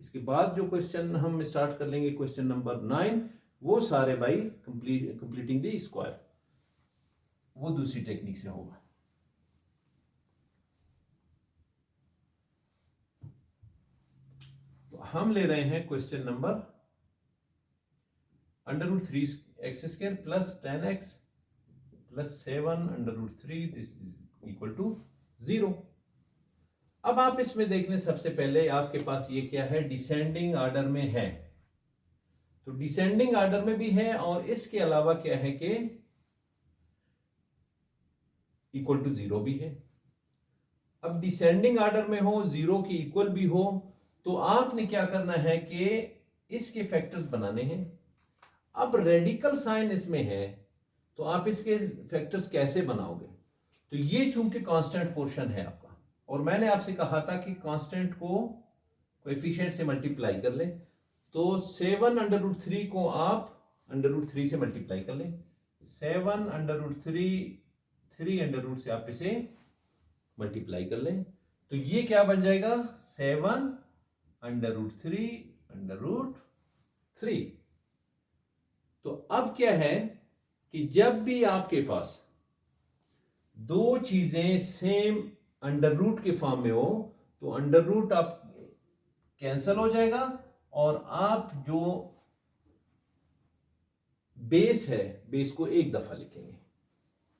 इसके बाद जो क्वेश्चन हम स्टार्ट कर लेंगे क्वेश्चन नंबर 9, वो सारे भाई कंप्लीटिंग द स्क्वायर, वो दूसरी टेक्निक से होगा। हम ले रहे हैं question number √3x² plus 10x plus 7 √3 this is equal to 0। अब आप इसमें देख लें, सबसे पहले आपके पास ये क्या है, डिसेंडिंग ऑर्डर में है, तो डिसेंडिंग ऑर्डर में भी है और इसके अलावा क्या है कि इक्वल टू 0 भी है। अब डिसेंडिंग ऑर्डर में हो, 0 की इक्वल भी हो, तो आपने क्या करना है कि इसके फैक्टर्स बनाने हैं। अब रेडिकल साइन इसमें है तो आप इसके फैक्टर्स कैसे बनाओगे, तो ये चूंकि कांस्टेंट पोर्शन है आपका, और मैंने आपसे कहा था कि कांस्टेंट को कोएफिशिएंट से मल्टीप्लाई कर लें, तो 7 √3 को आप √3 से मल्टीप्लाई कर लें, 7 √3 3 से आप इसे मल्टीप्लाई कर लें, तो ये क्या बन जाएगा 7 √3 तो अब क्या है कि जब भी आपके पास दो चीजें सेम अंडर रूट के फॉर्म में हो तो अंडर रूट आप कैंसल हो जाएगा और आप जो बेस है बेस को एक दफा लिखेंगे,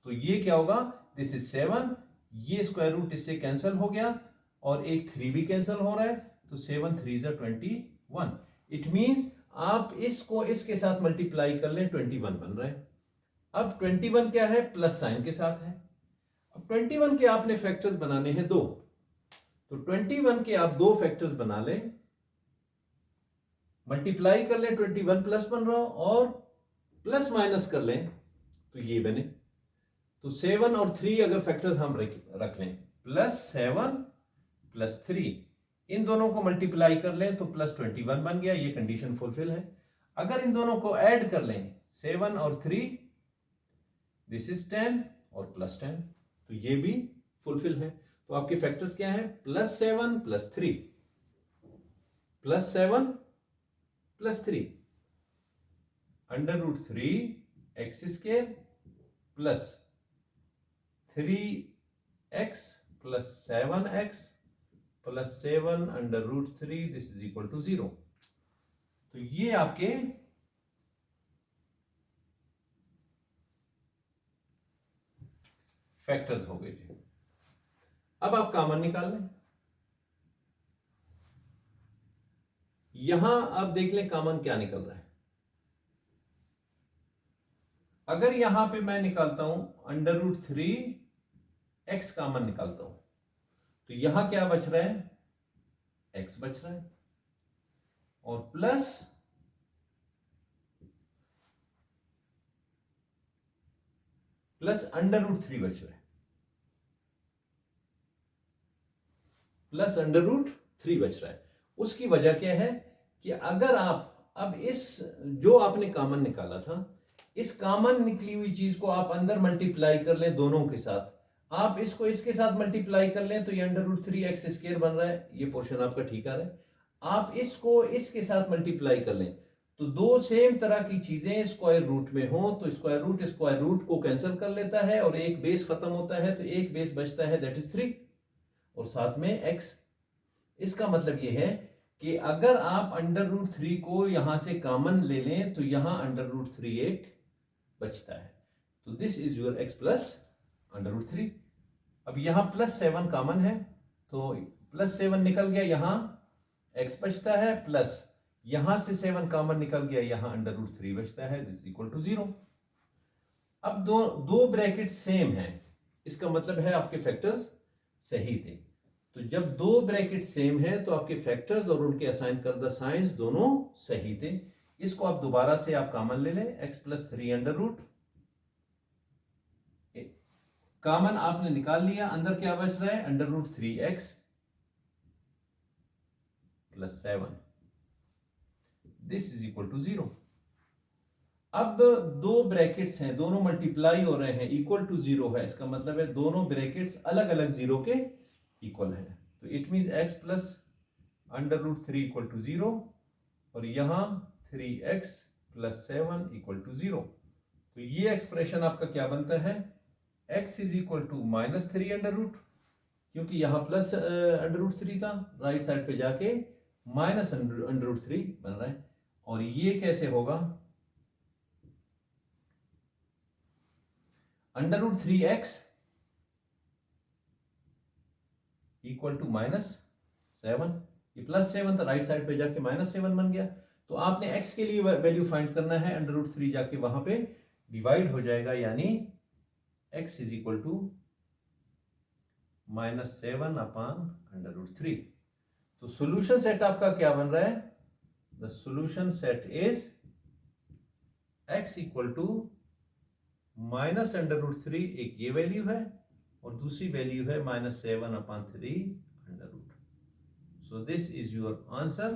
तो ये क्या होगा, दिस इज 7, ये स्क्वायर रूट इससे कैंसिल हो गया और एक 3 भी कैंसिल हो रहा है, तो 7 3 21। इट मींस आप इसको इसके साथ मल्टीप्लाई कर लें, 21 बन रहा है। अब 21 क्या है, प्लस साइन के साथ है। अब 21 के आपने फैक्टर्स बनाने हैं 2, तो 21 के आप 2 फैक्टर्स बना लें, मल्टीप्लाई कर लें, 21 प्लस बन रहा हो, और प्लस माइनस कर लें तो ये बने। तो 7 और 3 अगर फैक्टर्स हम रख लें, +7 +3, इन दोनों को मल्टीप्लाई कर लें तो +21 बन गया, ये कंडीशन फुलफिल है। अगर इन दोनों को ऐड कर लें, 7 और 3, दिस इज 10 और +10, तो ये भी फुलफिल है। तो आपके फैक्टर्स क्या है, +7 +3, +7 +3 √3x² plus 3x plus 7x plus 7 √3 this is equal to 0। तो ये आपके फैक्टर्स हो गए जी। अब आप कॉमन निकाल लें, यहां आप देख लें कॉमन क्या निकल रहा है। अगर यहां पे मैं निकालता हूं √3x कॉमन निकालता हूं, तो यहां क्या बच रहा है, x बच रहा है, और प्लस √3 बच रहा है, +√3 बच रहा है। उसकी वजह क्या है कि अगर आप अब इस जो आपने कॉमन निकाला था, इस कॉमन निकली हुई चीज को आप अंदर मल्टीप्लाई कर लें दोनों के साथ, आप इसको इसके साथ मल्टीप्लाई कर लें तो ये √3x² बन रहा है, ये पोर्शन आपका ठीक आ रहा है। आप इसको इसके साथ मल्टीप्लाई कर लें तो दो सेम तरह की चीजें स्क्वायर रूट में हो तो स्क्वायर रूट को कैंसिल कर लेता है और एक बेस खत्म होता है, तो एक बेस बचता है, दैट इज 3, और साथ में x। इसका मतलब यह है कि अगर आप √3 को यहां से कॉमन ले लें तो यहां √3 एक बचता है, तो this is your x plus √3। अब यहां +7 कॉमन है तो +7 निकल गया, यहां x बचता है, प्लस यहां से 7 कॉमन निकल गया, यहां √3 बचता है, दिस इक्वल टू 0। अब दो ब्रैकेट सेम है, इसका मतलब है आपके फैक्टर्स सही थे। तो जब दो ब्रैकेट सेम है तो आपके फैक्टर्स और उनके असाइन करदा साइंस दोनों सही थे। इसको आप दोबारा से आप कॉमन ले लें, x + 3 कॉमन आपने निकाल लिया, अंदर क्या बच रहा है, √3x + 7 this is equal to 0। अब दो ब्रैकेट्स हैं, दोनों मल्टीप्लाई हो रहे हैं, इक्वल टू 0 है, इसका मतलब है दोनों ब्रैकेट्स अलग अलग 0 के इक्वल है, तो इट मींस x + √3 = 0 और यहां 3x + 7 = 0। तो ये एक्सप्रेशन आपका क्या बनता है, x = -3 अंडर रूट, क्योंकि यहां प्लस √3 था, राइट साइड पे जाके माइनस अंडर रूट 3 बन रहा है। और ये कैसे होगा, under root 3x equal to -7, ये +7 था, राइट साइड पे जाके -7 बन गया। तो आपने x के लिए वैल्यू फाइंड करना है, अंडर रूट 3 जाके वहां पे डिवाइड हो जाएगा, यानी x is equal to -7 upon under root 3। तो सॉल्यूशन सेट आपका क्या बन रहा है, the solution set is x equal to under root 3, एक ये वैल्यू है और दूसरी वैल्यू है -7 upon 3 under root. So this is your answer.